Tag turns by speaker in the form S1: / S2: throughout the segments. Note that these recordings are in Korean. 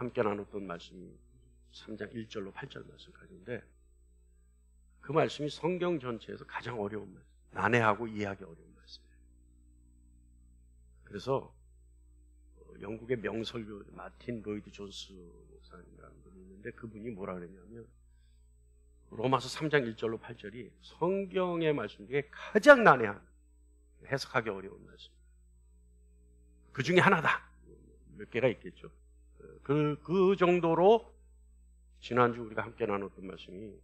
S1: 함께 나눴던 말씀이 3장 1절로 8절 말씀 가지고인데 그 말씀이 성경 전체에서 가장 어려운 말씀, 난해하고 이해하기 어려운 말씀이에요. 그래서 영국의 명설교 마틴 로이드 존스 목사님이라는 분이 있는데 그분이 뭐라 그랬냐면 로마서 3장 1절로 8절이 성경의 말씀 중에 가장 난해한 해석하기 어려운 말씀. 그 중에 하나다. 몇 개가 있겠죠. 그 정도로 지난주 우리가 함께 나눴던 말씀이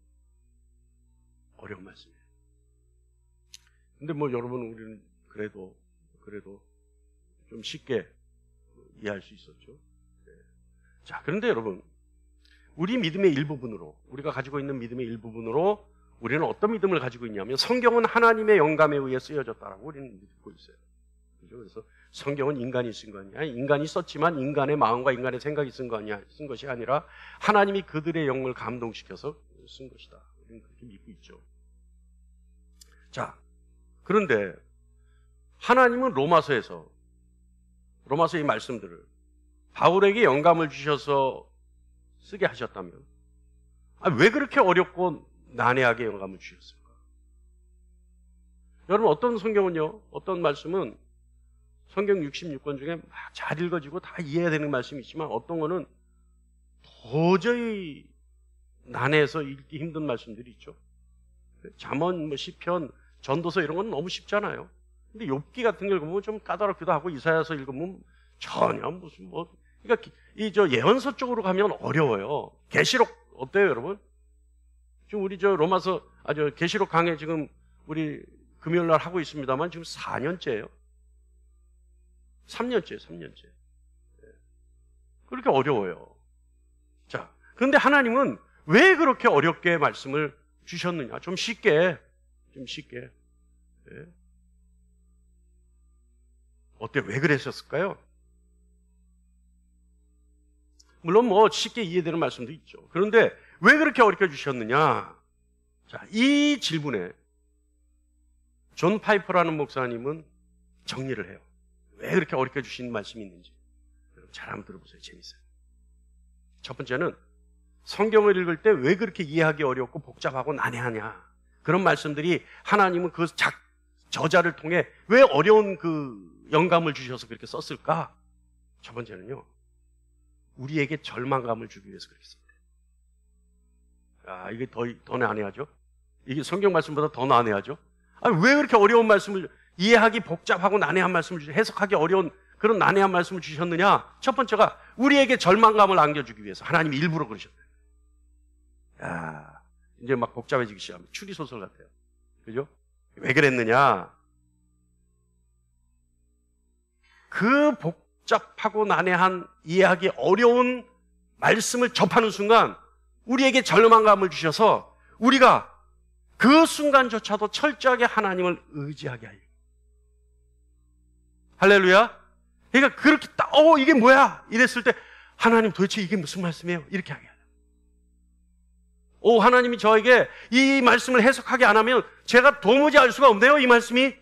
S1: 어려운 말씀이에요. 근데 뭐 여러분 우리는 그래도 좀 쉽게 이해할 수 있었죠. 네. 자, 그런데 여러분 우리 믿음의 일부분으로 우리가 가지고 있는 믿음의 일부분으로 우리는 어떤 믿음을 가지고 있냐면 성경은 하나님의 영감에 의해 쓰여졌다라고 우리는 믿고 있어요. 그죠? 그래서 성경은 인간이 쓴 거 아니야. 인간이 썼지만 인간의 마음과 인간의 생각이 쓴 것이 아니라 하나님이 그들의 영을 감동시켜서 쓴 것이다. 우리는 그렇게 믿고 있죠. 자, 그런데 하나님은 로마서의 말씀들을 바울에게 영감을 주셔서 쓰게 하셨다면 왜 그렇게 어렵고 난해하게 영감을 주셨을까? 여러분 어떤 말씀은 성경 66권 중에 막 잘 읽어지고 다 이해해야 되는 말씀이 있지만 어떤 거는 도저히 난해해서 읽기 힘든 말씀들이 있죠. 잠언, 시편, 전도서 이런 건 너무 쉽잖아요. 근데 욥기 같은 거 읽으면 좀 까다롭기도 하고 이사야서 읽으면 전혀 무슨 그러니까 예언서 쪽으로 가면 어려워요. 계시록 어때요, 여러분? 지금 우리 로마서 계시록 강의 지금 우리 금요일 날 하고 있습니다만 지금 4년째예요. 3년째. 그렇게 어려워요. 자, 그런데 하나님은 왜 그렇게 어렵게 말씀을 주셨느냐? 좀 쉽게. 네. 왜 그랬었을까요? 물론 쉽게 이해되는 말씀도 있죠. 그런데 왜 그렇게 어렵게 주셨느냐? 자, 이 질문에 존 파이퍼라는 목사님은 정리를 해요. 왜 그렇게 어렵게 주신 말씀이 있는지. 여러분 잘 한번 들어보세요. 재밌어요. 첫 번째는 성경을 읽을 때 왜 그렇게 이해하기 어렵고 복잡하고 난해하냐. 그런 말씀들이 하나님은 그 저자를 통해 왜 어려운 그 영감을 주셔서 그렇게 썼을까? 첫 번째는요. 우리에게 절망감을 주기 위해서 그렇게 썼대요. 이게 더 난해하죠? 이게 성경 말씀보다 더 난해하죠? 왜 그렇게 어려운 말씀을 이해하기 복잡하고 난해한 말씀을 해석하기 어려운 그런 난해한 말씀을 주셨느냐? 첫 번째가 우리에게 절망감을 안겨주기 위해서 하나님이 일부러 그러셨대요. 이제 막 복잡해지기 시작합니다. 추리소설 같아요. 그죠? 왜 그랬느냐? 그 복잡하고 난해한 이해하기 어려운 말씀을 접하는 순간 우리에게 절망감을 주셔서 우리가 그 순간조차도 철저하게 하나님을 의지하게 하여. 할렐루야. 그러니까 그렇게 딱 이게 뭐야? 이랬을 때 하나님 도대체 이게 무슨 말씀이에요? 이렇게 하게 하라. 하나님이 저에게 이 말씀을 해석하게 안 하면 제가 도무지 알 수가 없네요. 이 말씀이.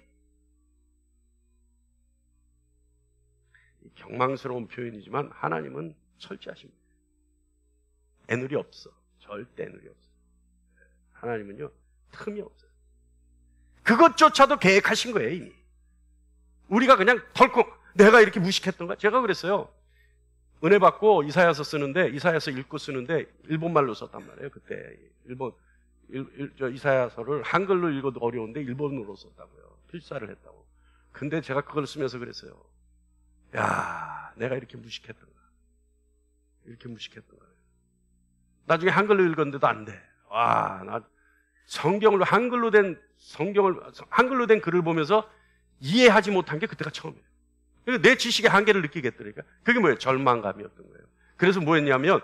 S1: 경망스러운 표현이지만 하나님은 철저하십니다. 애누리 없어. 절대 애누리 없어. 하나님은요. 틈이 없어요. 그것조차도 계획하신 거예요. 이미. 우리가 그냥 덜컥 내가 이렇게 무식했던가? 제가 그랬어요. 은혜 받고 이사야서 읽고 쓰는데 일본말로 썼단 말이에요. 그때 이사야서를 한글로 읽어도 어려운데 일본어로 썼다고요. 필사를 했다고. 근데 제가 그걸 쓰면서 그랬어요. 내가 이렇게 무식했던가. 나중에 한글로 읽었는데도 안 돼. 나 한글로 된 글을 보면서 이해하지 못한 게 그때가 처음이에요. 내 지식의 한계를 느끼겠더라니까. 그게 뭐예요? 절망감이었던 거예요. 그래서 뭐 했냐면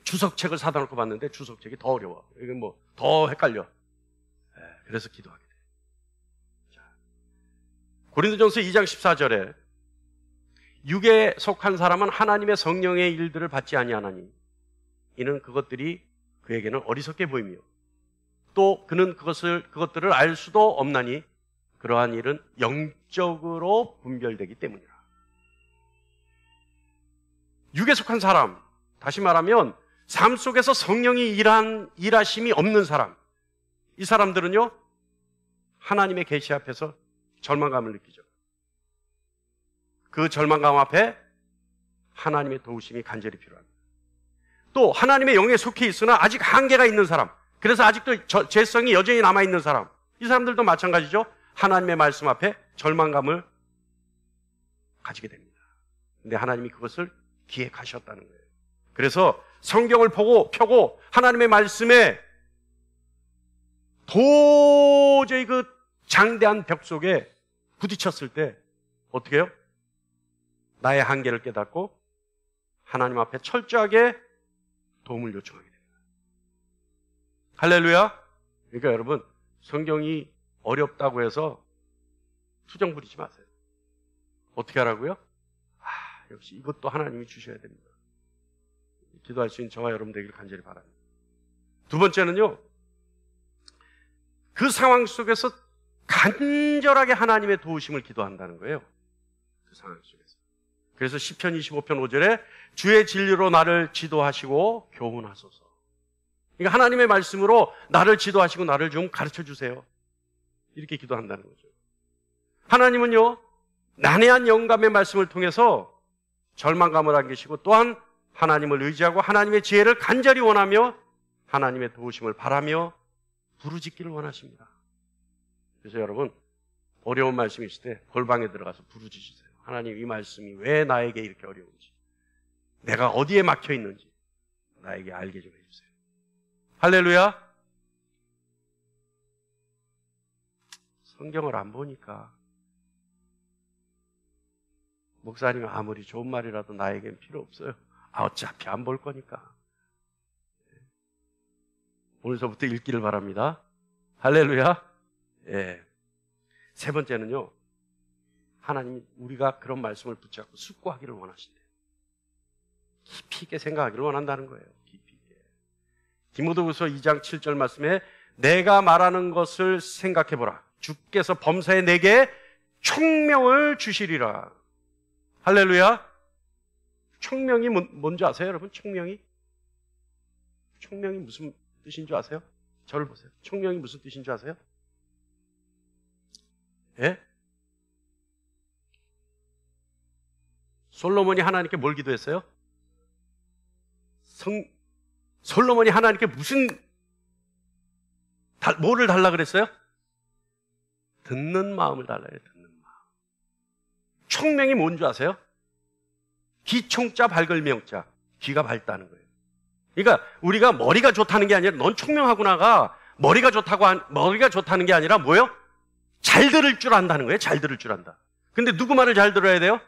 S1: 주석책을 사다 놓고 봤는데 주석책이 더 어려워. 이게 더 헷갈려. 그래서 기도하게 돼요. 자, 고린도전서 2장 14절에 육에 속한 사람은 하나님의 성령의 일들을 받지 아니하나니 이는 그것들이 그에게는 어리석게 보이며 또 그는 그것들을 알 수도 없나니 그러한 일은 영적으로 분별되기 때문이라. 육에 속한 사람, 다시 말하면 삶 속에서 성령이 일하심이 없는 사람, 이 사람들은요 하나님의 계시 앞에서 절망감을 느끼죠. 그 절망감 앞에 하나님의 도우심이 간절히 필요합니다. 또 하나님의 영에 속해 있으나 아직 한계가 있는 사람, 그래서 아직도 죄성이 여전히 남아있는 사람, 이 사람들도 마찬가지죠. 하나님의 말씀 앞에 절망감을 가지게 됩니다. 근데 하나님이 그것을 기획하셨다는 거예요. 그래서 성경을 펴고 하나님의 말씀에 도저히 그 장대한 벽 속에 부딪혔을 때 어떻게 해요? 나의 한계를 깨닫고 하나님 앞에 철저하게 도움을 요청하게 됩니다. 할렐루야. 그러니까 여러분, 성경이 어렵다고 해서 투정 부리지 마세요. 어떻게 하라고요? 역시 이것도 하나님이 주셔야 됩니다. 기도할 수 있는 저와 여러분 되기를 간절히 바랍니다. 두 번째는요, 그 상황 속에서 간절하게 하나님의 도우심을 기도한다는 거예요. 그 상황 속에서. 그래서 시편 25편 5절에 주의 진리로 나를 지도하시고 교훈하소서. 그러니까 하나님의 말씀으로 나를 지도하시고 나를 좀 가르쳐 주세요. 이렇게 기도한다는 거죠. 하나님은요, 난해한 영감의 말씀을 통해서 절망감을 안기시고 또한 하나님을 의지하고 하나님의 지혜를 간절히 원하며 하나님의 도우심을 바라며 부르짖기를 원하십니다. 그래서 여러분, 어려운 말씀이 있을 때 골방에 들어가서 부르짖으세요. 하나님, 이 말씀이 왜 나에게 이렇게 어려운지, 내가 어디에 막혀 있는지 나에게 알게 좀 해주세요. 할렐루야. 성경을 안 보니까 목사님 아무리 좋은 말이라도 나에겐 필요 없어요. 어차피 안 볼 거니까. 오늘서부터 읽기를 바랍니다. 할렐루야. 예. 세 번째는요, 하나님이 우리가 그런 말씀을 붙잡고 숙고하기를 원하신대요. 깊이 있게 생각하기를 원한다는 거예요. 깊이 있게. 디모데후서 2장 7절 말씀에 내가 말하는 것을 생각해보라. 주께서 범사에 내게 총명을 주시리라. 할렐루야. 총명이 뭔지 아세요, 여러분? 총명이 무슨 뜻인 줄 아세요? 저를 보세요. 총명이 무슨 뜻인 줄 아세요? 예? 솔로몬이 하나님께 뭘 기도했어요? 솔로몬이 하나님께 뭐를 달라 그랬어요? 듣는 마음을 달라 그래요. 듣는 마음. 총명이 뭔지 아세요? 기총자 밝을 명자. 귀가 밝다는 거예요. 그러니까 우리가 머리가 좋다는 게 아니라 넌 총명하구나가 머리가 좋다는 게 아니라 뭐예요? 잘 들을 줄 안다는 거예요. 잘 들을 줄 안다. 근데 누구 말을 잘 들어야 돼요?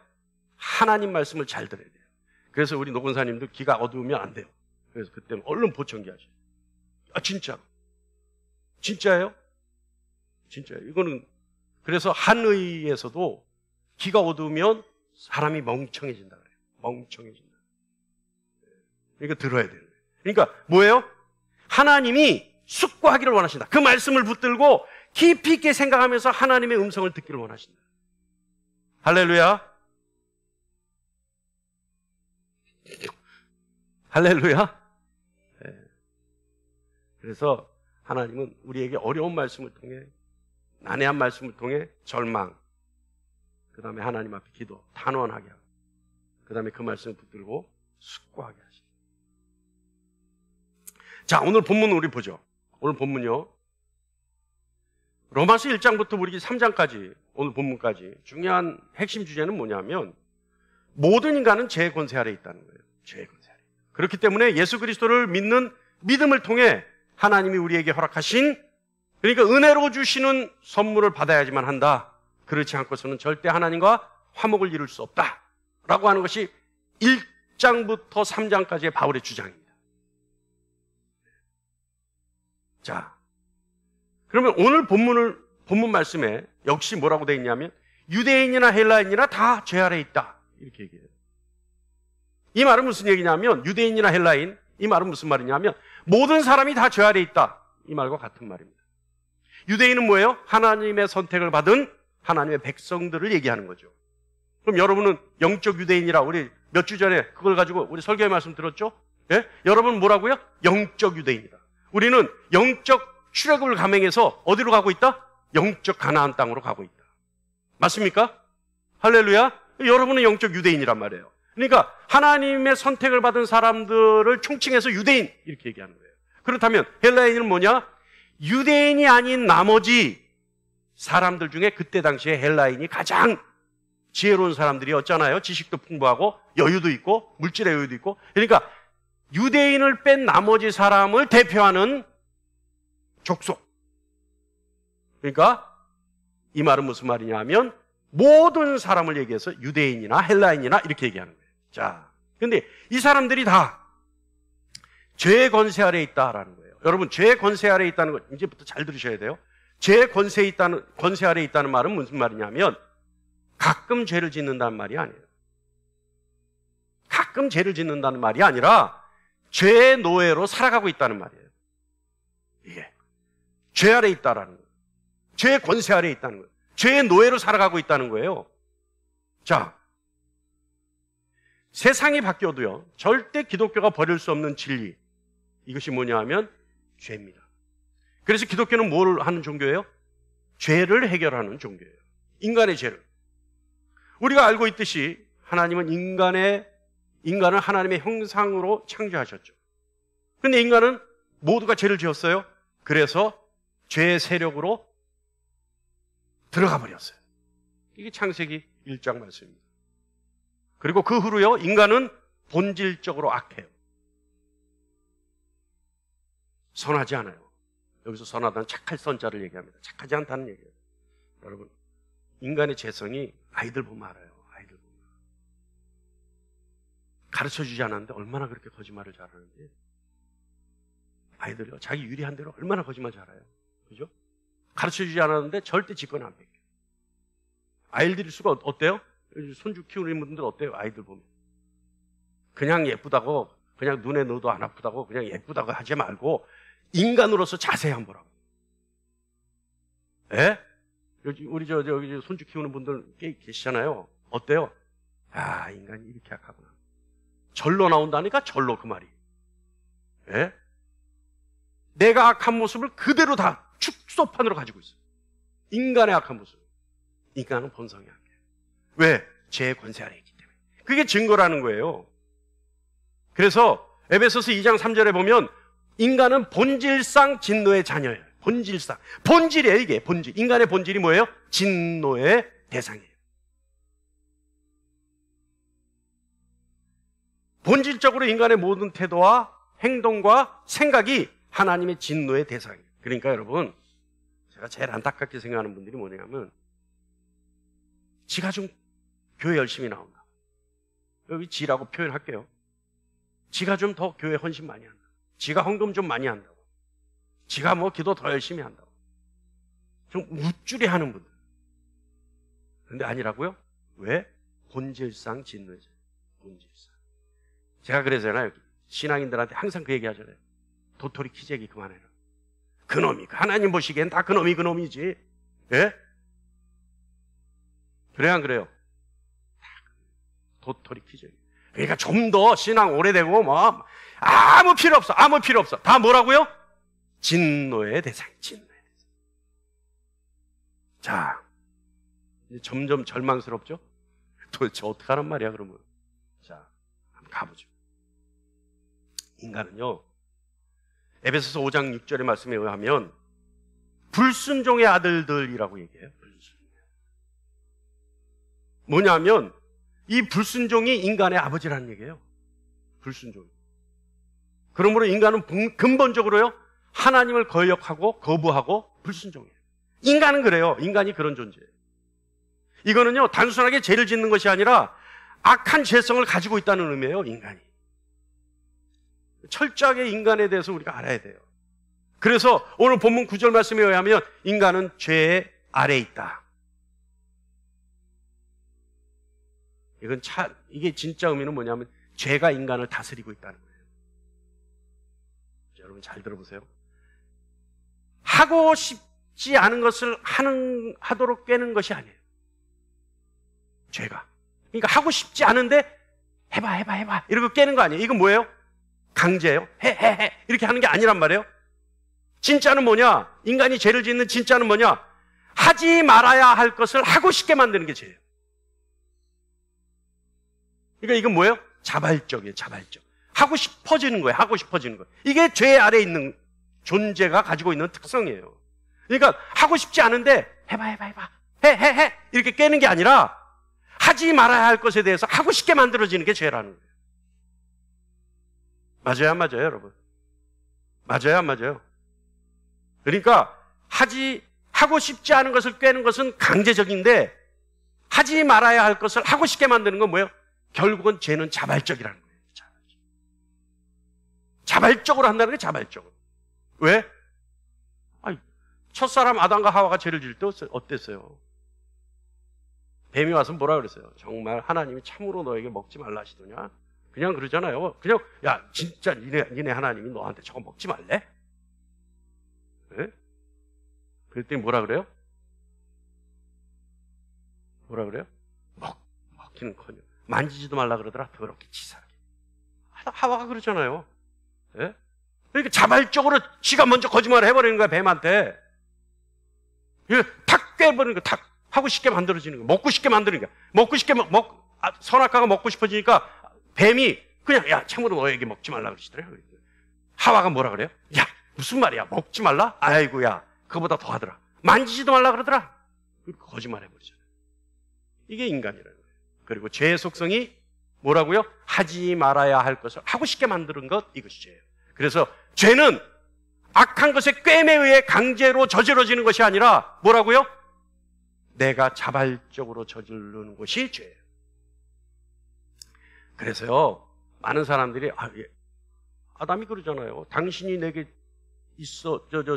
S1: 하나님 말씀을 잘 들어야 돼요. 그래서 우리 노건사님도 귀가 어두우면 안 돼요. 그래서 그때는 얼른 보청기 하죠. 진짜. 진짜예요? 진짜예요. 이거는 그래서 한의에서도 귀가 어두우면 사람이 멍청해진다 그래요. 멍청해진다. 그러니까 들어야 돼요. 그러니까 뭐예요? 하나님이 숙고하기를 원하신다. 그 말씀을 붙들고 깊이 있게 생각하면서 하나님의 음성을 듣기를 원하신다. 할렐루야. 할렐루야. 네. 그래서 하나님은 우리에게 어려운 말씀을 통해, 난해한 말씀을 통해 절망, 그 다음에 하나님 앞에 기도, 단원하게 하고, 그 다음에 그 말씀을 붙들고 숙고하게 하십니다. 자, 오늘 본문 우리 보죠. 오늘 본문요, 로마서 1장부터 우리 3장까지, 오늘 본문까지 중요한 핵심 주제는 뭐냐면 모든 인간은 죄의 권세 아래 있다는 거예요. 죄의 권세 아래. 그렇기 때문에 예수 그리스도를 믿는 믿음을 통해 하나님이 우리에게 허락하신, 그러니까 은혜로 주시는 선물을 받아야지만 한다. 그렇지 않고서는 절대 하나님과 화목을 이룰 수 없다 라고 하는 것이 1장부터 3장까지의 바울의 주장입니다. 자, 그러면 오늘 본문 말씀에 역시 뭐라고 되어 있냐면 유대인이나 헬라인이나 다 죄 아래 있다 이렇게 얘기해요. 이 말은 무슨 얘기냐면 유대인이나 헬라인, 이 말은 무슨 말이냐면 모든 사람이 다 죄 아래 있다 이 말과 같은 말입니다. 유대인은 뭐예요? 하나님의 선택을 받은 하나님의 백성들을 얘기하는 거죠. 그럼 여러분은 영적 유대인이라 우리 몇 주 전에 그걸 가지고 우리 설교의 말씀 들었죠? 예? 여러분 뭐라고요? 영적 유대인이다. 우리는 영적 출애굽을 감행해서 어디로 가고 있다? 영적 가나안 땅으로 가고 있다. 맞습니까? 할렐루야. 여러분은 영적 유대인이란 말이에요. 그러니까 하나님의 선택을 받은 사람들을 총칭해서 유대인 이렇게 얘기하는 거예요. 그렇다면 헬라인은 뭐냐? 유대인이 아닌 나머지 사람들 중에 그때 당시에 헬라인이 가장 지혜로운 사람들이었잖아요. 지식도 풍부하고 여유도 있고 물질의 여유도 있고. 그러니까 유대인을 뺀 나머지 사람을 대표하는 족속. 그러니까 이 말은 무슨 말이냐 하면 모든 사람을 얘기해서 유대인이나 헬라인이나 이렇게 얘기하는 거예요. 자, 근데 이 사람들이 다 죄의 권세 아래에 있다라는 거예요. 여러분, 죄의 권세 아래에 있다는 거 이제부터 잘 들으셔야 돼요. 죄의 권세 아래에 있다는 말은 무슨 말이냐면 가끔 죄를 짓는다는 말이 아니에요. 가끔 죄를 짓는다는 말이 아니라 죄의 노예로 살아가고 있다는 말이에요. 이게 죄 아래에 있다라는 거예요. 죄의 권세 아래에 있다는 거예요. 죄의 노예로 살아가고 있다는 거예요. 자, 세상이 바뀌어도요, 절대 기독교가 버릴 수 없는 진리, 이것이 뭐냐 하면 죄입니다. 그래서 기독교는 뭘 하는 종교예요? 죄를 해결하는 종교예요. 인간의 죄를. 우리가 알고 있듯이 하나님은 인간을 하나님의 형상으로 창조하셨죠. 그런데 인간은 모두가 죄를 지었어요. 그래서 죄의 세력으로 들어가 버렸어요. 이게 창세기 1장 말씀입니다. 그리고 그 후로요, 인간은 본질적으로 악해요. 선하지 않아요. 여기서 선하다는 착할 선자를 얘기합니다. 착하지 않다는 얘기예요. 여러분, 인간의 죄성이 아이들 보면 알아요. 아이들 보면. 가르쳐주지 않았는데 얼마나 그렇게 거짓말을 잘하는지. 아이들이요, 자기 유리한 대로 얼마나 거짓말 잘해요. 그죠? 가르쳐주지 않았는데 절대 직권 안 뺏겨요. 아이들일 수가 어때요? 손주 키우는 분들 어때요? 아이들 보면. 그냥 예쁘다고, 그냥 눈에 넣어도 안 아프다고, 그냥 예쁘다고 하지 말고 인간으로서 자세히 한번 보라고. 예? 우리 여기 손주 키우는 분들 꽤 계시잖아요. 어때요? 아, 인간이 이렇게 약하구나. 절로 나온다니까 절로 그 말이. 예? 내가 악한 모습을 그대로 다 축소판으로 가지고 있어요. 인간의 악한 모습. 인간은 본성이 악해요. 왜? 죄의 권세 아래에 있기 때문에. 그게 증거라는 거예요. 그래서 에베소서 2장 3절에 보면 인간은 본질상 진노의 자녀예요. 본질상. 본질이에요, 이게. 본질. 인간의 본질이 뭐예요? 진노의 대상이에요. 본질적으로 인간의 모든 태도와 행동과 생각이 하나님의 진노의 대상이에요. 그러니까 여러분, 제가 제일 안타깝게 생각하는 분들이 뭐냐면 지가 좀 교회 열심히 나온다. 여기 지라고 표현할게요. 지가 좀 더 교회 헌신 많이 한다. 지가 헌금 좀 많이 한다고. 지가 뭐 기도 더 열심히 한다고. 좀 우쭐해 하는 분들. 그런데 아니라고요? 왜? 본질상 진노죠. 본질상. 제가 그러잖아요. 신앙인들한테 항상 그 얘기 하잖아요. 도토리 키재기 그만해라. 그놈이, 하나님 보시기엔 다 그놈이 그놈이지. 예? 그래야 안 그래요? 도토리 키재기. 그러니까 좀 더 신앙 오래되고 뭐 아무 필요 없어. 아무 필요 없어. 다 뭐라고요? 진노의 대상. 진노의 대상. 자, 이제 점점 절망스럽죠? 도대체 어떻게 하란 말이야 그러면? 자, 한번 가보죠. 인간은요, 에베소서 5장 6절의 말씀에 의하면 불순종의 아들들이라고 얘기해요. 불순종. 뭐냐면 이 불순종이 인간의 아버지라는 얘기예요. 불순종. 그러므로 인간은 근본적으로요, 하나님을 거역하고 거부하고 불순종해요. 인간은 그래요. 인간이 그런 존재예요. 이거는요, 단순하게 죄를 짓는 것이 아니라 악한 죄성을 가지고 있다는 의미예요. 인간이. 철저하게 인간에 대해서 우리가 알아야 돼요. 그래서 오늘 본문 9절 말씀에 의하면 인간은 죄 아래에 있다. 이게 진짜 의미는 뭐냐면 죄가 인간을 다스리고 있다는 거예요. 여러분 잘 들어보세요. 하고 싶지 않은 것을 하도록 꿰는 것이 아니에요. 죄가. 그러니까 하고 싶지 않은데 해봐 이러고 깨는 거 아니에요. 이건 뭐예요? 강제예요. 해 이렇게 하는 게 아니란 말이에요. 진짜는 뭐냐? 인간이 죄를 짓는 진짜는 뭐냐? 하지 말아야 할 것을 하고 싶게 만드는 게 죄예요. 그러니까 이건 뭐예요? 자발적이에요. 자발적. 하고 싶어지는 거예요. 하고 싶어지는 거예요. 이게 죄 아래에 있는 존재가 가지고 있는 특성이에요. 그러니까 하고 싶지 않은데 해봐 해 이렇게 깨는 게 아니라 하지 말아야 할 것에 대해서 하고 싶게 만들어지는 게 죄라는 거예요. 맞아요, 안 맞아요, 여러분? 맞아요, 안 맞아요? 그러니까 하고 싶지 않은 것을 꿰는 것은 강제적인데 하지 말아야 할 것을 하고 싶게 만드는 건 뭐예요? 결국은 죄는 자발적이라는 거예요. 자발적으로 한다는 게 자발적으로. 왜? 아니, 첫사람 아담과 하와가 죄를 지을 때 어땠어요? 뱀이 와서 뭐라 그랬어요? 정말 하나님이 참으로 너에게 먹지 말라 하시더냐? 그냥 그러잖아요. 그냥 야 진짜 니네 하나님이 너한테 저거 먹지 말래? 네? 그랬더니 뭐라 그래요? 뭐라 그래요? 먹기는커녕 만지지도 말라 그러더라. 더럽게 치사하게. 하와가 그러잖아요. 네? 그러니까 자발적으로 지가 먼저 거짓말을 해버리는 거야, 뱀한테. 탁 깨버리는 거야. 탁 하고 싶게 만들어지는 거야. 먹고 싶게 만드는 거야. 먹고 싶게 선악과가 먹고 싶어지니까 뱀이 그냥 야 참으로 너에게 먹지 말라 그러시더래요. 하와가 뭐라 그래요? 야 무슨 말이야, 먹지 말라? 아이고 야 그거보다 더 하더라. 만지지도 말라 그러더라. 거짓말해버리잖아요. 이게 인간이라는 거예요. 그리고 죄의 속성이 뭐라고요? 하지 말아야 할 것을 하고 싶게 만드는 것, 이것이 죄예요. 그래서 죄는 악한 것의 꿰매에 의해 강제로 저질러지는 것이 아니라 뭐라고요? 내가 자발적으로 저지르는 것이 죄예요. 그래서요, 많은 사람들이 아담이 그러잖아요. 당신이 내게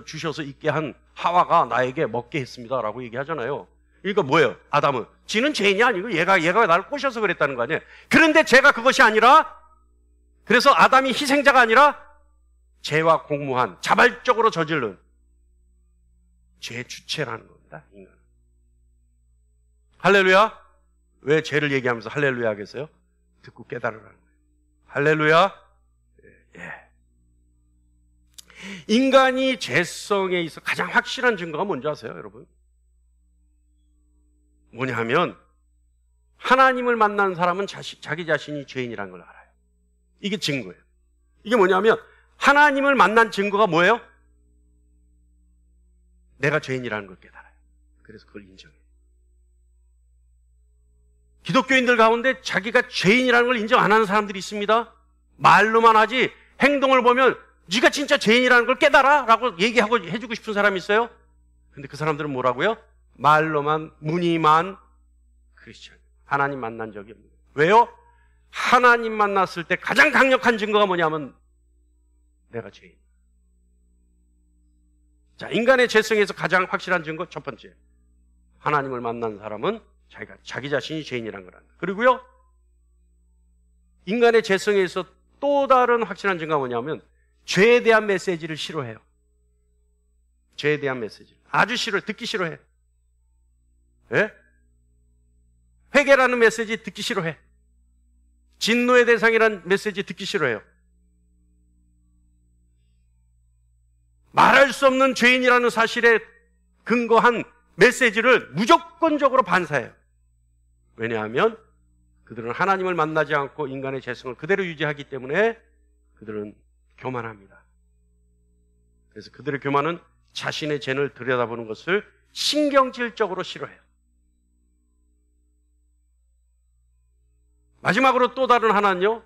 S1: 주셔서 있게 한 하와가 나에게 먹게 했습니다라고 얘기하잖아요. 그러니까 뭐예요? 아담은 지는 죄인이 아니고 얘가 나를 꼬셔서 그랬다는 거 아니에요. 그런데 죄가 그것이 아니라, 그래서 아담이 희생자가 아니라 죄와 공모한 자발적으로 저지른 죄의 주체라는 겁니다. 인간은. 할렐루야. 왜 죄를 얘기하면서 할렐루야 하겠어요? 듣고 깨달으라는 거예요. 할렐루야. 예. 인간이 죄성에 있어 가장 확실한 증거가 뭔지 아세요, 여러분? 뭐냐 하면 하나님을 만난 사람은 자기 자신이 죄인이라는 걸 알아요. 이게 증거예요. 이게 뭐냐면 하나님을 만난 증거가 뭐예요? 내가 죄인이라는 걸 깨달아요. 그래서 그걸 인정해요. 기독교인들 가운데 자기가 죄인이라는 걸 인정 안 하는 사람들이 있습니다. 말로만 하지 행동을 보면 네가 진짜 죄인이라는 걸 깨달아 라고 얘기하고 해주고 싶은 사람이 있어요. 근데 그 사람들은 뭐라고요? 말로만 무늬만 크리스천. 하나님 만난 적이 없는 거예요. 왜요? 하나님 만났을 때 가장 강력한 증거가 뭐냐면 내가 죄인. 자, 인간의 죄성에서 가장 확실한 증거 첫 번째, 하나님을 만난 사람은 자기 자신이 죄인이라는 걸 안다. 그리고요, 인간의 죄성에서 또 다른 확실한 증거가 뭐냐면 죄에 대한 메시지를 싫어해요. 죄에 대한 메시지를 아주 싫어해. 듣기 싫어해. 예? 회개라는 메시지 듣기 싫어해. 진노의 대상이라는 메시지 듣기 싫어해요. 말할 수 없는 죄인이라는 사실에 근거한 메시지를 무조건적으로 반사해요. 왜냐하면 그들은 하나님을 만나지 않고 인간의 죄성을 그대로 유지하기 때문에 그들은 교만합니다. 그래서 그들의 교만은 자신의 죄를 들여다보는 것을 신경질적으로 싫어해요. 마지막으로 또 다른 하나는요,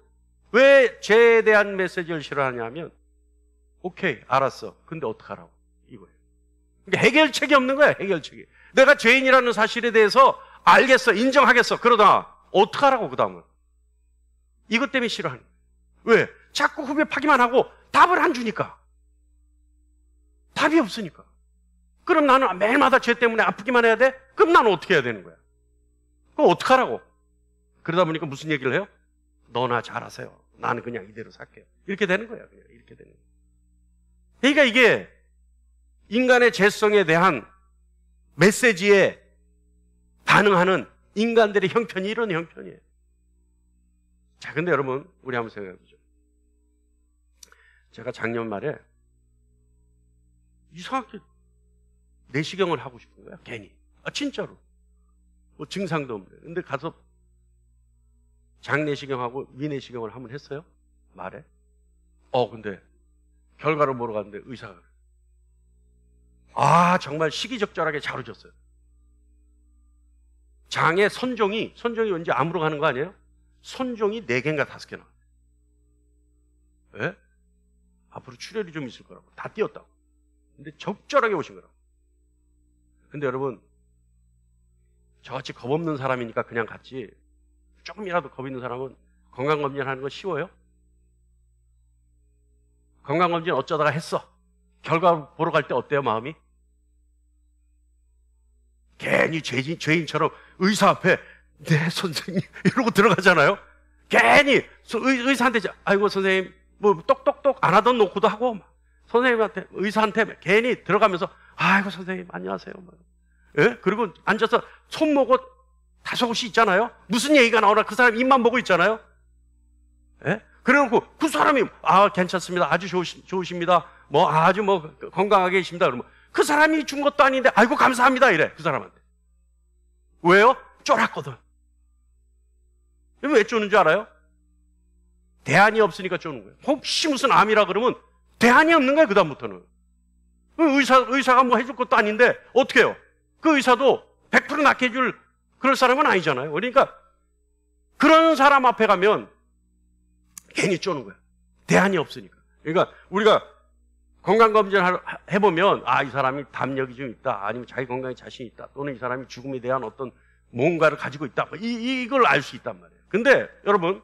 S1: 왜 죄에 대한 메시지를 싫어하냐면 오케이, 알았어. 근데 어떡하라고? 이거예요. 그러니까 해결책이 없는 거예요, 해결책이. 내가 죄인이라는 사실에 대해서 알겠어, 인정하겠어. 그러다 어떡하라고, 그 다음은. 이것 때문에 싫어하는 거예요. 왜? 자꾸 후벼파기만 하고 답을 안 주니까. 답이 없으니까. 그럼 나는 매일마다 죄 때문에 아프기만 해야 돼? 그럼 나는 어떻게 해야 되는 거야? 그럼 어떡하라고? 그러다 보니까 무슨 얘기를 해요? 너나 잘하세요. 나는 그냥 이대로 살게요. 이렇게 되는 거예요. 그냥 이렇게 되는 거예요. 그러니까 이게 인간의 죄성에 대한 메시지에 반응하는 인간들의 형편이 이런 형편이에요. 자, 근데 여러분, 우리 한번 생각해보죠. 제가 작년 말에 이상하게 내시경을 하고 싶은 거야, 괜히. 진짜로. 뭐 증상도 없는데. 근데 가서 장내시경하고 위내시경을 한번 했어요, 말에. 근데 결과를 보러 갔는데 의사가 정말 시기적절하게 잘 오셨어요. 장의 선종이 왠지 암으로 가는 거 아니에요? 선종이 4개인가 5개 나와요. 왜? 앞으로 출혈이 좀 있을 거라고. 다 띄었다고. 근데 적절하게 오신 거라고. 근데 여러분, 저같이 겁 없는 사람이니까 그냥 갔지, 조금이라도 겁 있는 사람은 건강검진 하는 거 쉬워요? 건강검진 어쩌다가 했어. 결과 보러 갈 때 어때요, 마음이? 괜히 죄인처럼 의사 앞에 네 선생님 이러고 들어가잖아요. 괜히 의사한테 아이고 선생님 뭐 똑똑똑 안 하던 놓고도 하고 선생님한테 의사한테 괜히 들어가면서 아이고 선생님 안녕하세요. 예? 그리고 앉아서 손모고 다소곳이 있잖아요. 무슨 얘기가 나오나 그 사람 입만 보고 있잖아요. 예? 그래놓고 그 사람이 괜찮습니다. 아주 좋으십니다. 아주 건강하게 계십니다. 그러면 그 사람이 준 것도 아닌데 아이고 감사합니다 이래 그 사람한테. 왜요? 쫄았거든. 왜 쪼는 줄 알아요? 대안이 없으니까 쪼는 거예요. 혹시 무슨 암이라 그러면 대안이 없는 거예요. 그 다음부터는 의사가 뭐 해줄 것도 아닌데 어떻게 해요? 그 의사도 100% 낫게 해줄 그럴 사람은 아니잖아요. 그러니까 그런 사람 앞에 가면 괜히 쪼는 거예요. 대안이 없으니까. 그러니까 우리가 건강검진을 해보면 이 사람이 담력이 좀 있다, 아니면 자기 건강에 자신이 있다, 또는 이 사람이 죽음에 대한 어떤 뭔가를 가지고 있다, 이걸 알 수 있단 말이에요. 근데 여러분,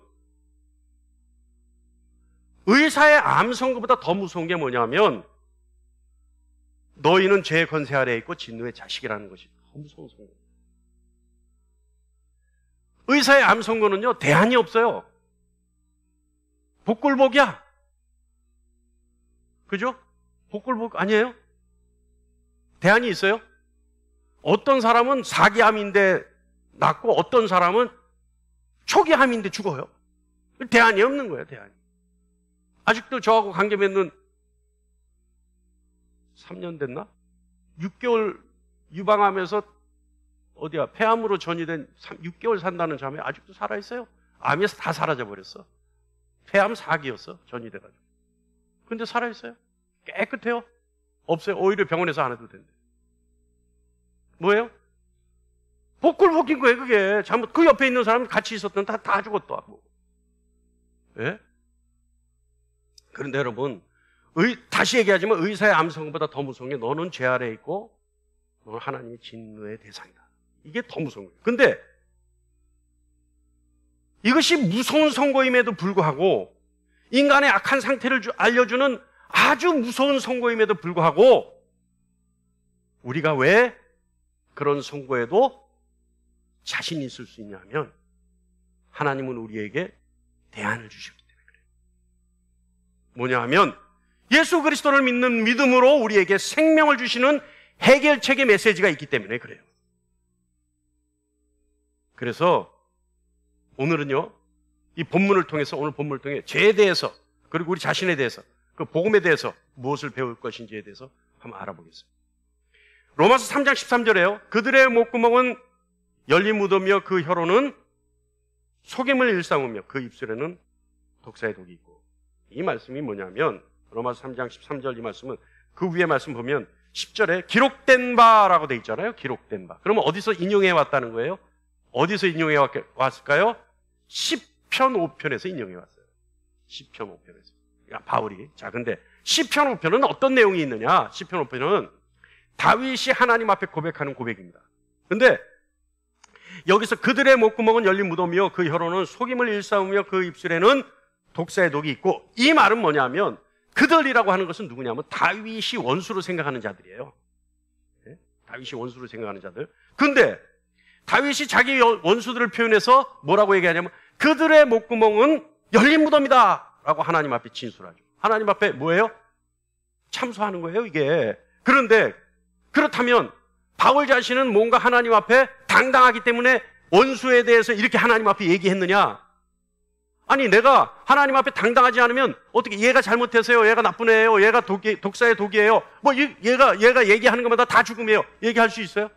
S1: 의사의 암 선고보다 더 무서운 게 뭐냐면 너희는 죄의 권세 아래에 있고 진노의 자식이라는 것이 더 무서운 선고. 의사의 암 선고는요 대안이 없어요. 복골복이야. 그죠? 복골복 아니에요? 대안이 있어요? 어떤 사람은 4기암인데 낫고 어떤 사람은 초기암인데 죽어요. 대안이 없는 거예요, 대안이. 아직도 저하고 관계 맺는 3년 됐나? 6개월 유방암에서 폐암으로 전이된 6개월 산다는 자매 아직도 살아있어요. 암에서 다 사라져버렸어. 폐암 4기였어, 전이돼가지고. 근데 살아있어요. 깨끗해요. 없어요. 오히려 병원에서 안 해도 된대. 뭐예요? 복골복인 거예요, 그게. 잘못, 그 옆에 있는 사람은 같이 있었던 다 죽었다고. 예? 그런데 여러분, 다시 얘기하지만 의사의 암 선고보다 더 무서운 게 너는 죄 아래에 있고 너는 하나님의 진노의 대상이다. 이게 더 무서운 거예요. 근데 이것이 무서운 선고임에도 불구하고 인간의 악한 상태를 알려주는 아주 무서운 선고임에도 불구하고 우리가 왜 그런 선고에도 자신이 있을 수 있냐면 하나님은 우리에게 대안을 주셨기 때문에 그래요. 뭐냐 하면 예수 그리스도를 믿는 믿음으로 우리에게 생명을 주시는 해결책의 메시지가 있기 때문에 그래요. 그래서 오늘은요, 이 본문을 통해서, 오늘 본문을 통해 죄에 대해서, 그리고 우리 자신에 대해서, 그 복음에 대해서 무엇을 배울 것인지에 대해서 한번 알아보겠습니다. 로마서 3장 13절에요. 그들의 목구멍은 열린 무덤이며 그 혀로는 속임을 일삼으며 그 입술에는 독사의 독이 있고. 이 말씀이 뭐냐면 로마서 3장 13절 이 말씀은 그 위에 말씀 보면 10절에 기록된 바라고 돼 있잖아요. 기록된 바. 그러면 어디서 인용해 왔다는 거예요? 어디서 인용해 왔을까요? 시편 5편에서 인용해 왔어요. 시편 5편에서. 바울이. 자, 근데 시편 5편은 어떤 내용이 있느냐? 시편 5편은 다윗이 하나님 앞에 고백하는 고백입니다. 근데 여기서 그들의 목구멍은 열린 무덤이요 그 혀로는 속임을 일삼으며 그 입술에는 독사의 독이 있고, 이 말은 뭐냐면 그들이라고 하는 것은 누구냐면 다윗이 원수로 생각하는 자들이에요. 네? 다윗이 원수로 생각하는 자들. 근데 다윗이 자기 원수들을 표현해서 뭐라고 얘기하냐면 그들의 목구멍은 열린 무덤이다 라고 하나님 앞에 진술하죠. 하나님 앞에 뭐예요? 참소하는 거예요, 이게. 그런데 그렇다면 바울 자신은 뭔가 하나님 앞에 당당하기 때문에 원수에 대해서 이렇게 하나님 앞에 얘기했느냐? 아니 내가 하나님 앞에 당당하지 않으면 어떻게 얘가 잘못해서요, 얘가 나쁜 애예요, 얘가 독사의 독이에요, 뭐 얘가 얘기하는 것마다 다 죽음이에요 얘기할 수 있어요?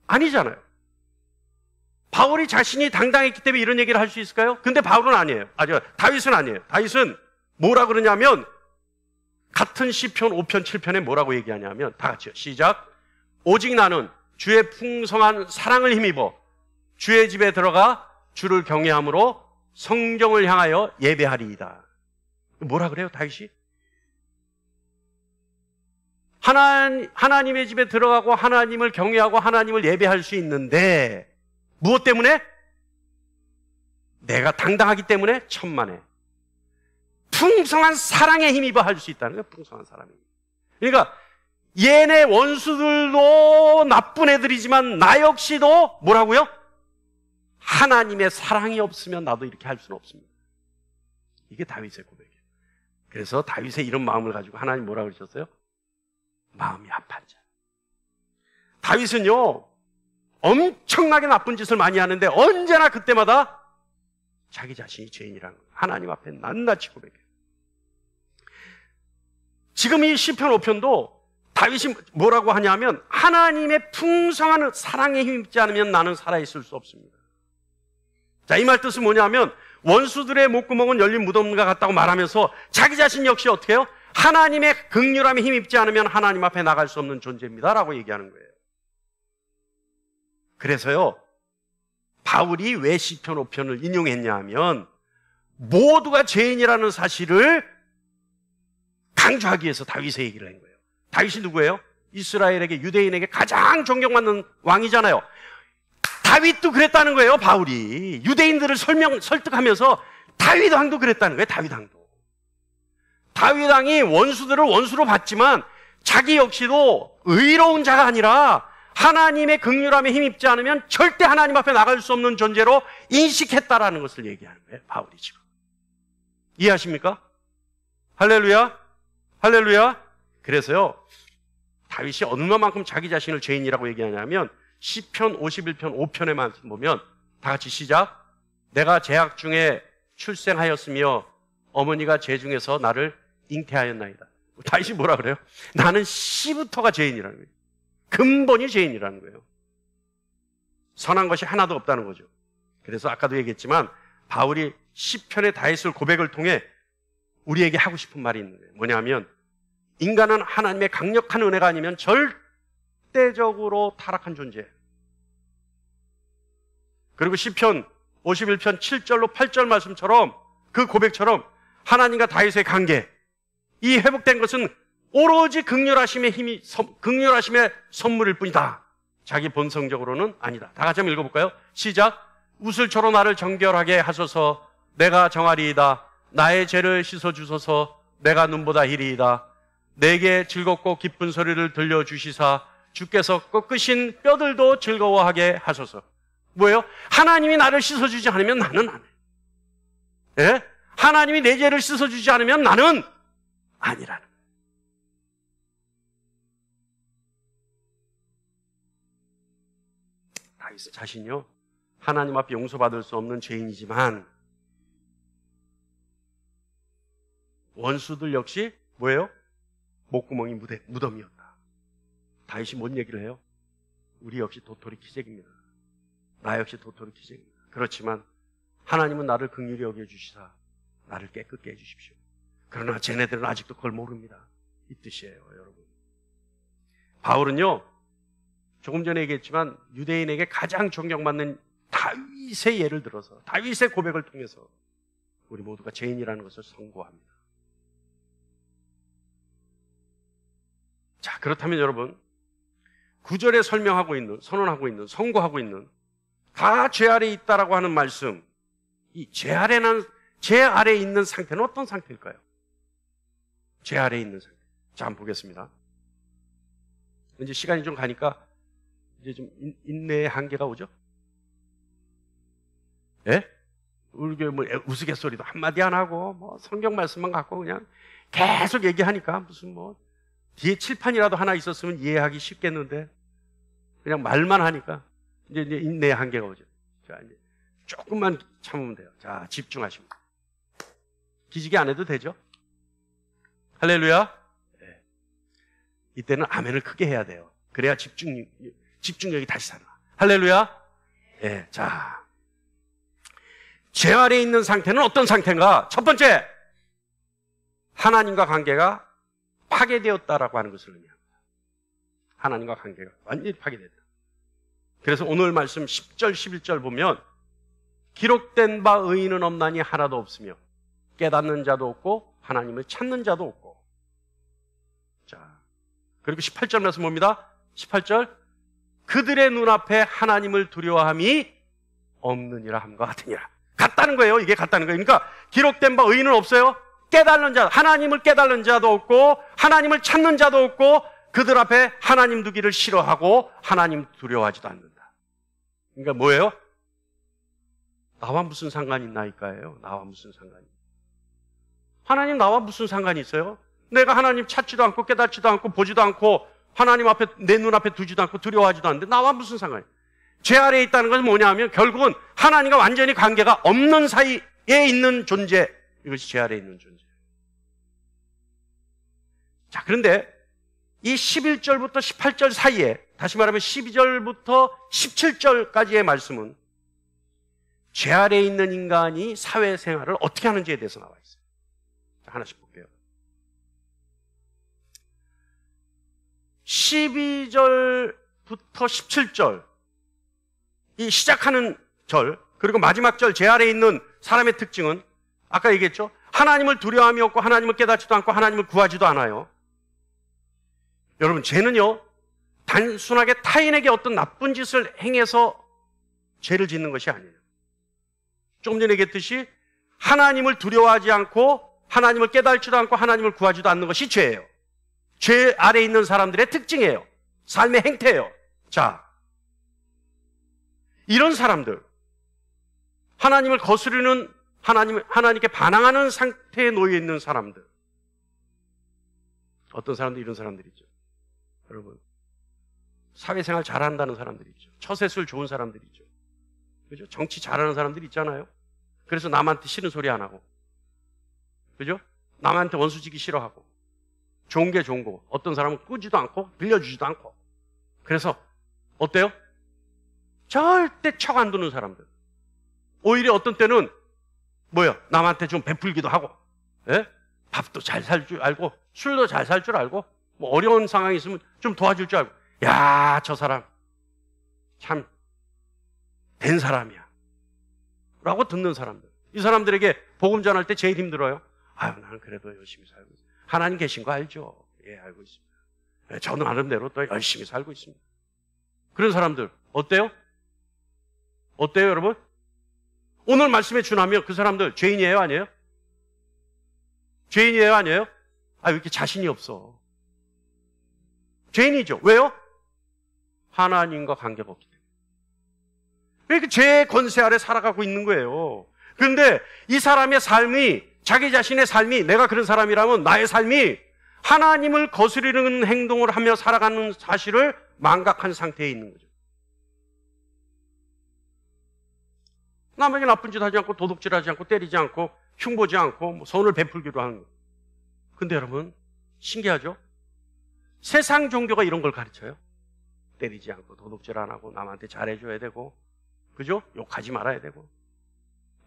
S1: 아니잖아요. 바울이 자신이 당당했기 때문에 이런 얘기를 할 수 있을까요? 근데 바울은 아니에요. 다윗은 아니에요. 다윗은 뭐라 그러냐면 같은 시편 5편 7편에 뭐라고 얘기하냐면 다 같이요. 시작. 오직 나는 주의 풍성한 사랑을 힘입어 주의 집에 들어가 주를 경외함으로 성경을 향하여 예배하리이다. 뭐라 그래요 다윗이? 하나님의 집에 들어가고 하나님을 경외하고 하나님을 예배할 수 있는데 무엇 때문에? 내가 당당하기 때문에? 천만에. 풍성한 사랑에 힘입어 할 수 있다는 거예요. 풍성한 사랑에. 그러니까 얘네 원수들도 나쁜 애들이지만 나 역시도 뭐라고요? 하나님의 사랑이 없으면 나도 이렇게 할 수는 없습니다. 이게 다윗의 고백이에요. 그래서 다윗의 이런 마음을 가지고 하나님 뭐라고 그러셨어요? 마음이 아파한 자. 다윗은요 엄청나게 나쁜 짓을 많이 하는데 언제나 그때마다 자기 자신이 죄인이라는 거예요. 하나님 앞에 낱낱이 고백해요. 지금 이 시편 5편도 다윗이 뭐라고 하냐면 하나님의 풍성한 사랑에 힘입지 않으면 나는 살아있을 수 없습니다. 자, 이 말 뜻은 뭐냐면 원수들의 목구멍은 열린 무덤과 같다고 말하면서 자기 자신 역시 어떻게 해요? 하나님의 긍휼함에 힘입지 않으면 하나님 앞에 나갈 수 없는 존재입니다 라고 얘기하는 거예요. 그래서요 바울이 왜 시편 5편을 인용했냐 하면 모두가 죄인이라는 사실을 강조하기 위해서 다윗의 얘기를 한 거예요. 다윗이 누구예요? 이스라엘에게, 유대인에게 가장 존경받는 왕이잖아요. 다윗도 그랬다는 거예요. 바울이 유대인들을 설득하면서 다윗 왕도 그랬다는 거예요. 다윗 왕도. 다윗 왕이 원수들을 원수로 봤지만 자기 역시도 의로운 자가 아니라 하나님의 긍휼함에 힘입지 않으면 절대 하나님 앞에 나갈 수 없는 존재로 인식했다라는 것을 얘기하는 거예요. 바울이 지금. 이해하십니까? 할렐루야. 할렐루야. 그래서요 다윗이 얼마만큼 자기 자신을 죄인이라고 얘기하냐면 시편 51편 5편의 말씀 보면 다 같이 시작. 내가 재악 중에 출생하였으며 어머니가 죄 중에서 나를 잉태하였나이다. 다윗이 뭐라 그래요? 나는 시부터가 죄인이라는 거예요. 근본이 죄인이라는 거예요. 선한 것이 하나도 없다는 거죠. 그래서 아까도 얘기했지만 바울이 시편의 다윗을 고백을 통해 우리에게 하고 싶은 말이 있는 거예요. 뭐냐면 인간은 하나님의 강력한 은혜가 아니면 절대적으로 타락한 존재예요. 그리고 시편 51편 7절로 8절 말씀처럼 그 고백처럼 하나님과 다윗의 관계, 이 회복된 것은 오로지 긍휼하심의 선물일 뿐이다. 자기 본성적으로는 아니다. 다 같이 한번 읽어볼까요? 시작. 우슬초로 나를 정결하게 하소서. 내가 정하리이다. 나의 죄를 씻어주소서. 내가 눈보다 희리이다. 내게 즐겁고 기쁜 소리를 들려주시사 주께서 꺾으신 뼈들도 즐거워하게 하소서. 뭐예요? 하나님이 나를 씻어주지 않으면 나는 안 해. 예? 하나님이 내 죄를 씻어주지 않으면 나는 아니라는 거예요. 다윗 자신요 하나님 앞에 용서받을 수 없는 죄인이지만 원수들 역시 뭐예요? 목구멍이 무덤이었다. 다윗이 뭔 얘기를 해요? 우리 역시 도토리 키재기입니다. 나 역시 도토리 키재기입니다. 그렇지만 하나님은 나를 긍휼히 여겨주시사 나를 깨끗게 해주십시오. 그러나 쟤네들은 아직도 그걸 모릅니다. 이 뜻이에요, 여러분. 바울은요 조금 전에 얘기했지만 유대인에게 가장 존경받는 다윗의 예를 들어서 다윗의 고백을 통해서 우리 모두가 죄인이라는 것을 선고합니다. 자, 그렇다면 여러분 9절에 설명하고 있는, 선언하고 있는, 선고하고 있는 다 죄 아래에 있다라고 하는 말씀, 이 죄 아래에 있는 상태는 어떤 상태일까요? 죄 아래에 있는 상태. 자, 한번 보겠습니다. 이제 시간이 좀 가니까 이제 좀 인내의 한계가 오죠? 예? 우리 뭐 우스갯소리도 한마디 안 하고 뭐 성경 말씀만 갖고 그냥 계속 얘기하니까 무슨 뭐 뒤에 칠판이라도 하나 있었으면 이해하기 쉽겠는데 그냥 말만 하니까 이제 인내의 한계가 오죠. 자, 이제 조금만 참으면 돼요. 자, 집중하십니다. 기지개 안 해도 되죠? 할렐루야. 네. 이때는 아멘을 크게 해야 돼요. 그래야 집중력이 다시 살아. 할렐루야. 네. 자, 죄 아래에 있는 상태는 어떤 상태인가? 첫 번째, 하나님과 관계가 파괴되었다라고 하는 것을 의미합니다. 하나님과 관계가 완전히 파괴됐다. 그래서 오늘 말씀 10절, 11절 보면 기록된 바 의인은 없나니 하나도 없으며 깨닫는 자도 없고 하나님을 찾는 자도 없고. 자, 그리고 18절 말씀 봅니다. 18절, 그들의 눈앞에 하나님을 두려워함이 없느니라 함과 같으니라. 같다는 거예요. 이게 같다는 거예요. 그러니까 기록된 바 의인은 없어요. 깨닫는 자, 하나님을 깨닫는 자도 없고 하나님을 찾는 자도 없고 그들 앞에 하나님 두기를 싫어하고 하나님 두려워하지도 않는다. 그러니까 뭐예요? 나와 무슨 상관이 있나이까예요. 나와 무슨 상관이. 하나님 나와 무슨 상관이 있어요? 내가 하나님 찾지도 않고 깨닫지도 않고 보지도 않고 하나님 앞에 내 눈앞에 두지도 않고 두려워하지도 않는데 나와 무슨 상관이. 죄 아래에 있다는 것은 뭐냐면 결국은 하나님과 완전히 관계가 없는 사이에 있는 존재. 이것이 죄 아래에 있는 존재. 자, 그런데 이 11절부터 18절 사이에, 다시 말하면 12절부터 17절까지의 말씀은 죄 아래에 있는 인간이 사회생활을 어떻게 하는지에 대해서 나와 있어요. 자, 하나씩 볼게요. 12절부터 17절, 이 시작하는 절, 그리고 마지막 절, 죄 아래에 있는 사람의 특징은 아까 얘기했죠? 하나님을 두려워함이 없고 하나님을 깨닫지도 않고 하나님을 구하지도 않아요. 여러분, 죄는요, 단순하게 타인에게 어떤 나쁜 짓을 행해서 죄를 짓는 것이 아니에요. 조금 전에 얘기했듯이 하나님을 두려워하지 않고 하나님을 깨닫지도 않고 하나님을 구하지도 않는 것이 죄예요. 죄 아래에 있는 사람들의 특징이에요. 삶의 행태예요. 자, 이런 사람들, 하나님을 거스르는, 하나님께 반항하는 상태에 놓여 있는 사람들, 어떤 사람들, 이런 사람들이 있죠. 여러분, 사회생활 잘한다는 사람들이 있죠. 처세술 좋은 사람들이 있죠. 그죠? 정치 잘하는 사람들이 있잖아요. 그래서 남한테 싫은 소리 안 하고, 그죠? 남한테 원수지기 싫어하고, 좋은 게 좋은 거고, 어떤 사람은 꾸지도 않고 빌려주지도 않고. 그래서 어때요? 절대 척 안 두는 사람들. 오히려 어떤 때는 뭐요? 남한테 좀 베풀기도 하고, 예? 밥도 잘 살 줄 알고, 술도 잘 살 줄 알고, 뭐 어려운 상황이 있으면 좀 도와줄 줄 알고. 야, 저 사람 참 된 사람이야 라고 듣는 사람들. 이 사람들에게 복음 전할 때 제일 힘들어요. 아유, 나는 그래도 열심히 살고 있어요. 하나님 계신 거 알죠? 예, 알고 있습니다. 예, 저는 나름대로 또 열심히 살고 있습니다. 그런 사람들 어때요? 어때요, 여러분? 오늘 말씀에 준하면 그 사람들 죄인이에요, 아니에요? 죄인이에요, 아니에요? 아, 왜 이렇게 자신이 없어? 죄인이죠. 왜요? 하나님과 관계가 없기 때문에. 그러니까 죄의 권세 아래 살아가고 있는 거예요. 그런데 이 사람의 삶이, 자기 자신의 삶이, 내가 그런 사람이라면 나의 삶이 하나님을 거스르는 행동을 하며 살아가는 사실을 망각한 상태에 있는 거죠. 남에게 나쁜 짓 하지 않고 도둑질하지 않고 때리지 않고 흉보지 않고 뭐 선을 베풀기도 하는 거예요. 근데 여러분, 신기하죠? 세상 종교가 이런 걸 가르쳐요. 때리지 않고 도둑질 안 하고 남한테 잘해줘야 되고, 그죠? 욕하지 말아야 되고,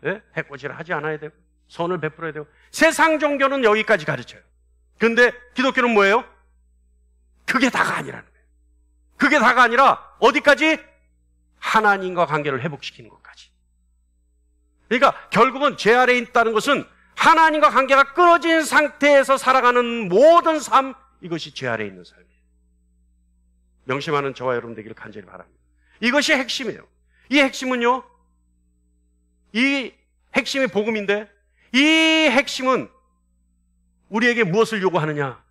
S1: 예? 해코지를 하지 않아야 되고, 선을 베풀어야 되고. 세상 종교는 여기까지 가르쳐요. 근데 기독교는 뭐예요? 그게 다가 아니라는 거예요. 그게 다가 아니라 어디까지? 하나님과 관계를 회복시키는 것까지. 그러니까 결국은 죄 아래에 있다는 것은 하나님과 관계가 끊어진 상태에서 살아가는 모든 삶, 이것이 죄 아래에 있는 삶이에요. 명심하는 저와 여러분 되기를 간절히 바랍니다. 이것이 핵심이에요. 이 핵심은요, 이 핵심이 복음인데, 이 핵심은 우리에게 무엇을 요구하느냐?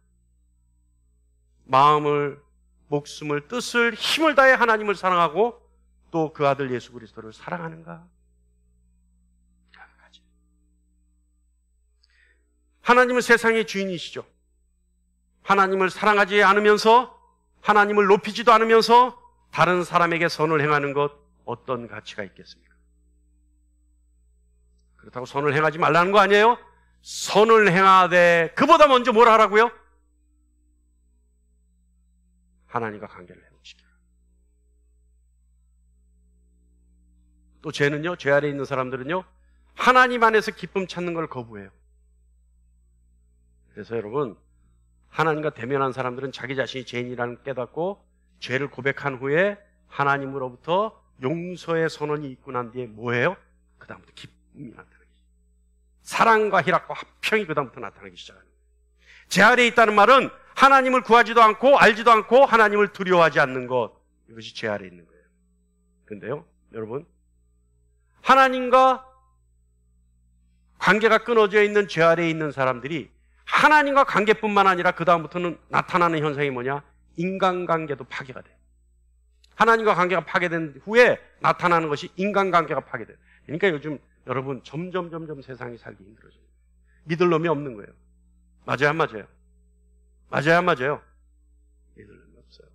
S1: 마음을, 목숨을, 뜻을, 힘을 다해 하나님을 사랑하고 또 그 아들 예수 그리스도를 사랑하는가? 하나님은 세상의 주인이시죠. 하나님을 사랑하지 않으면서, 하나님을 높이지도 않으면서 다른 사람에게 선을 행하는 것, 어떤 가치가 있겠습니까? 그렇다고 선을 행하지 말라는 거 아니에요? 선을 행하되 그보다 먼저 뭘 하라고요? 하나님과 관계를 회복시켜요. 또 죄는요, 죄 아래에 있는 사람들은요, 하나님 안에서 기쁨 찾는 걸 거부해요. 그래서 여러분, 하나님과 대면한 사람들은 자기 자신이 죄인이라는 걸 깨닫고 죄를 고백한 후에 하나님으로부터 용서의 선언이 있고 난 뒤에 뭐예요? 그 다음부터 기쁨이 나타나기 시작해요. 사랑과 희락과 화평이 그 다음부터 나타나기 시작하는 거예요. 제 아래에 있다는 말은 하나님을 구하지도 않고 알지도 않고 하나님을 두려워하지 않는 것, 이것이 제 아래에 있는 거예요. 그런데요, 여러분, 하나님과 관계가 끊어져 있는 죄 아래에 있는 사람들이 하나님과 관계뿐만 아니라 그 다음부터는 나타나는 현상이 뭐냐? 인간관계도 파괴가 돼요. 하나님과 관계가 파괴된 후에 나타나는 것이 인간관계가 파괴돼요. 그러니까 요즘 여러분 점점 세상이 살기 힘들어져요. 믿을 놈이 없는 거예요. 맞아요, 안 맞아요? 맞아요, 안 맞아요? 믿을 놈이 없어요.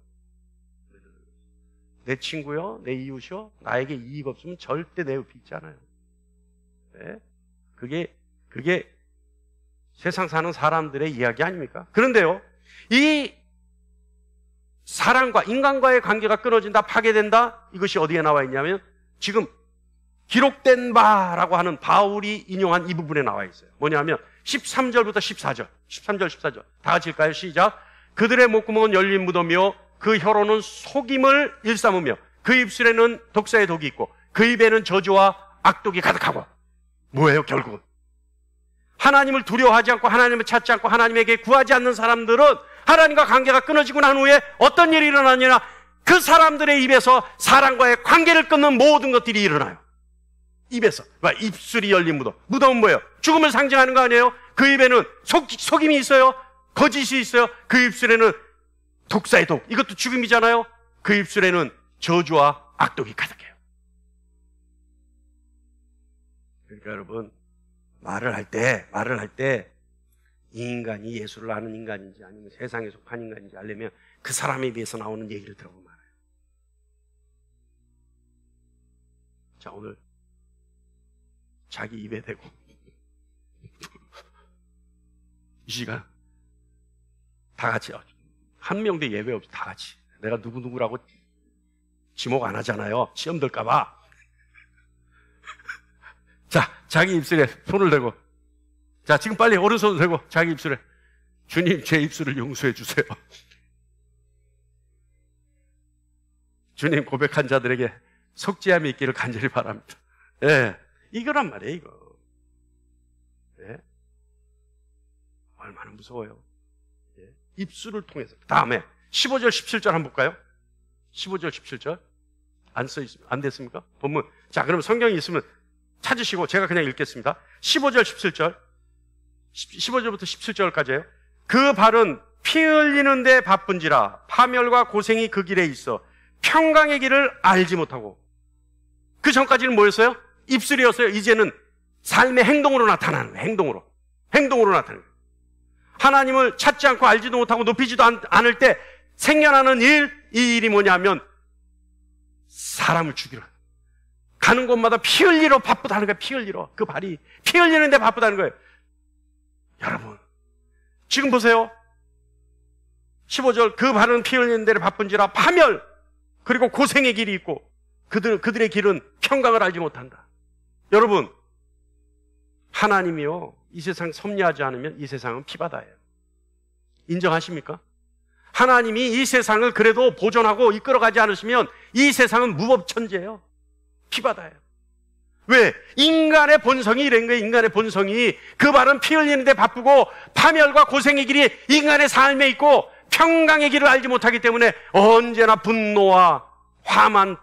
S1: 내 친구요, 내 이웃이요, 나에게 이익 없으면 절대 내 옆에 있지 않아요. 네? 그게 세상 사는 사람들의 이야기 아닙니까? 그런데요, 이 사랑과 인간과의 관계가 끊어진다, 파괴된다, 이것이 어디에 나와 있냐면 지금 기록된 바라고 하는 바울이 인용한 이 부분에 나와 있어요. 뭐냐면 13절부터 14절, 13절, 14절 다 같이 읽까요? 시작. 그들의 목구멍은 열린 무덤이요 그 혀로는 속임을 일삼으며 그 입술에는 독사의 독이 있고 그 입에는 저주와 악독이 가득하고. 뭐예요, 결국은? 하나님을 두려워하지 않고 하나님을 찾지 않고 하나님에게 구하지 않는 사람들은 하나님과 관계가 끊어지고 난 후에 어떤 일이 일어나느냐? 그 사람들의 입에서 사랑과의 관계를 끊는 모든 것들이 일어나요. 입에서. 입술이 열린 무덤. 무덤은 뭐예요? 죽음을 상징하는 거 아니에요? 그 입에는 속임이 있어요. 거짓이 있어요. 그 입술에는 독사의 독. 이것도 죽음이잖아요. 그 입술에는 저주와 악독이 가득해요. 그러니까 여러분, 말을 할 때 이 인간이 예수를 아는 인간인지 아니면 세상에 속한 인간인지 알려면 그 사람에 비해서 나오는 얘기를 들어보면 알아요. 자, 오늘 자기 입에 대고 이 시간 다 같이, 한 명도 예외 없이 다 같이, 내가 누구라고 지목 안 하잖아요. 시험 들까 봐. 자, 자기 입술에 손을 대고, 자, 지금 빨리 오른손을 대고 자기 입술에, 주님, 제 입술을 용서해 주세요. 주님, 고백한 자들에게 속죄함이 있기를 간절히 바랍니다. 예, 이거란 말이에요, 이거. 예? 얼마나 무서워요. 예? 입술을 통해서. 다음에 15절, 17절 한번 볼까요? 15절, 17절. 안 됐습니까? 본문. 자, 그러면 성경이 있으면 찾으시고 제가 그냥 읽겠습니다. 15절, 17절. 15절부터 17절까지예요. 그 발은 피 흘리는 데 바쁜지라 파멸과 고생이 그 길에 있어 평강의 길을 알지 못하고. 그 전까지는 뭐였어요? 입술이었어요. 이제는 삶의 행동으로 나타나는 거예요. 행동으로 나타나는 거예요. 하나님을 찾지 않고 알지도 못하고 높이지도 않을 때 생겨나는 이 일이 뭐냐면 사람을 죽이러 가는 곳마다 피 흘리러 바쁘다는 거예요. 피 흘리러. 그 발이 피 흘리는데 바쁘다는 거예요. 여러분, 지금 보세요. 15절, 그 발은 피 흘리는 데를 바쁜지라 파멸, 그리고 고생의 길이 있고 그들의 길은 평강을 알지 못한다. 여러분, 하나님이요, 이 세상 섭리하지 않으면 이 세상은 피바다예요. 인정하십니까? 하나님이 이 세상을 그래도 보존하고 이끌어가지 않으시면 이 세상은 무법천지예요. 피바다예요. 왜? 인간의 본성이 이런 거예요. 인간의 본성이. 그 발은 피 흘리는데 바쁘고 파멸과 고생의 길이 인간의 삶에 있고 평강의 길을 알지 못하기 때문에 언제나 분노와 화만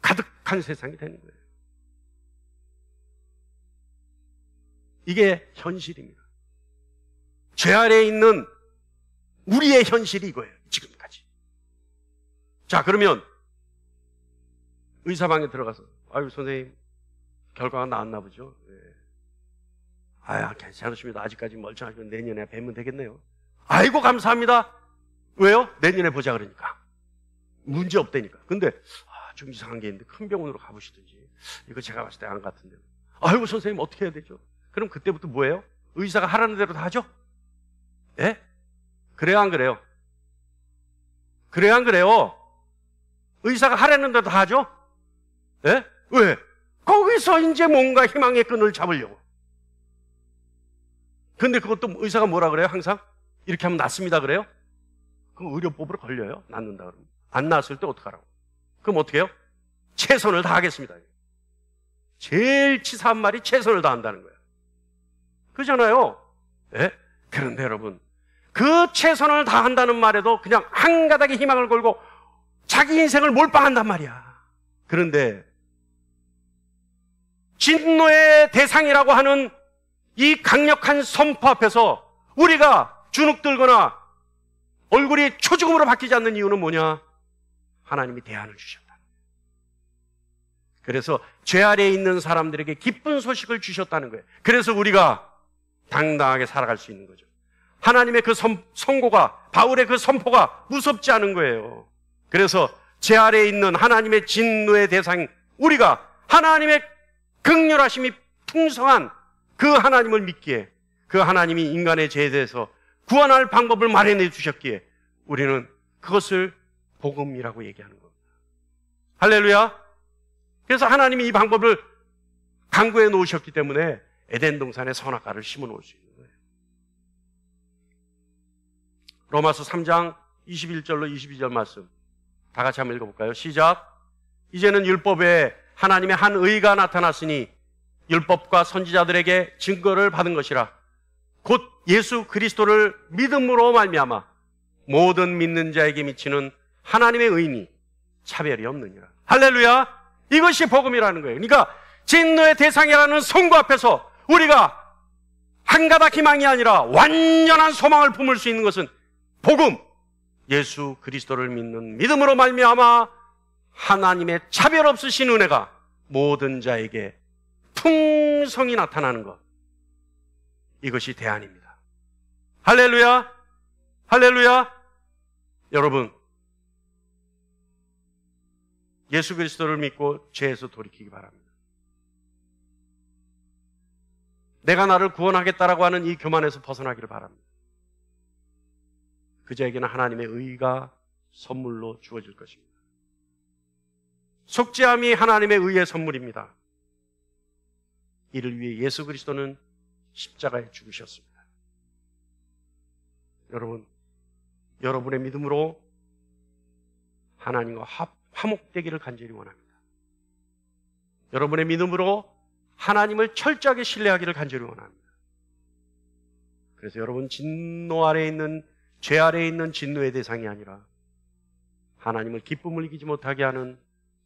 S1: 가득한 세상이 되는 거예요. 이게 현실입니다. 죄 아래에 있는 우리의 현실이 이거예요. 지금까지. 자, 그러면 의사방에 들어가서, 아유, 선생님, 결과가 나왔나 보죠. 네. 아야, 괜찮으십니다. 아직까지 멀쩡하시면 내년에 뵈면 되겠네요. 아이고, 감사합니다. 왜요? 내년에 보자 그러니까. 문제 없다니까. 근데 좀 이상한 게 있는데 큰 병원으로 가보시든지. 이거 제가 봤을 때 안 같은데. 아이고 선생님 어떻게 해야 되죠? 그럼 그때부터 뭐예요? 의사가 하라는 대로 다 하죠? 예? 그래요 안 그래요? 그래요 안 그래요? 의사가 하라는 대로 다 하죠? 예? 왜? 거기서 이제 뭔가 희망의 끈을 잡으려고. 근데 그것도 의사가 뭐라 그래요? 항상 이렇게 하면 낫습니다 그래요? 그럼 의료법으로 걸려요. 낫는다 그러면. 안 낫을 때 어떡하라고? 그럼 어떻게 해요? 최선을 다하겠습니다. 제일 치사한 말이 최선을 다한다는 거예요. 그잖아요. 예? 그런데 여러분, 그 최선을 다한다는 말에도 그냥 한 가닥의 희망을 걸고 자기 인생을 몰빵한단 말이야. 그런데 진노의 대상이라고 하는 이 강력한 선포 앞에서 우리가 주눅들거나 얼굴이 초죽음으로 바뀌지 않는 이유는 뭐냐? 하나님이 대안을 주셨다. 그래서 죄 아래에 있는 사람들에게 기쁜 소식을 주셨다는 거예요. 그래서 우리가 당당하게 살아갈 수 있는 거죠. 하나님의 그 선고가, 바울의 그 선포가 무섭지 않은 거예요. 그래서 죄 아래에 있는 하나님의 진노의 대상, 우리가 하나님의 긍휼하심이 풍성한 그 하나님을 믿기에, 그 하나님이 인간의 죄에 대해서 구원할 방법을 마련해 주셨기에 우리는 그것을 복음이라고 얘기하는 겁니다. 할렐루야. 그래서 하나님이 이 방법을 강구해 놓으셨기 때문에 에덴 동산에 선악과를 심어 놓을 수 있는 거예요. 로마서 3장 21절로 22절 말씀 다 같이 한번 읽어볼까요? 시작. 이제는 율법에 하나님의 한 의가 나타났으니 율법과 선지자들에게 증거를 받은 것이라. 곧 예수 그리스도를 믿음으로 말미암아 모든 믿는 자에게 미치는 하나님의 의니 차별이 없느니라. 할렐루야. 이것이 복음이라는 거예요. 그러니까 진노의 대상이라는 선고 앞에서 우리가 한 가닥 희망이 아니라 완전한 소망을 품을 수 있는 것은 복음, 예수 그리스도를 믿는 믿음으로 말미암아 하나님의 차별 없으신 은혜가 모든 자에게 풍성히 나타나는 것, 이것이 대안입니다. 할렐루야. 할렐루야. 여러분, 예수 그리스도를 믿고 죄에서 돌이키기 바랍니다. 내가 나를 구원하겠다라고 하는 이 교만에서 벗어나기를 바랍니다. 그자에게는 하나님의 의가 선물로 주어질 것입니다. 속죄함이 하나님의 의의 선물입니다. 이를 위해 예수 그리스도는 십자가에 죽으셨습니다. 여러분, 여러분의 믿음으로 하나님과 화목되기를 간절히 원합니다. 여러분의 믿음으로 하나님을 철저하게 신뢰하기를 간절히 원합니다. 그래서 여러분 진노 아래에 있는, 죄 아래에 있는 진노의 대상이 아니라 하나님을 기쁨을 이기지 못하게 하는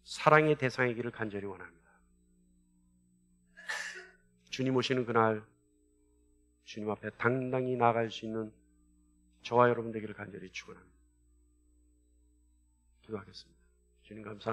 S1: 사랑의 대상이기를 간절히 원합니다. 주님 오시는 그날 주님 앞에 당당히 나아갈 수 있는 저와 여러분 되기를 간절히 축원합니다. 기도하겠습니다. 주님 감사합니다.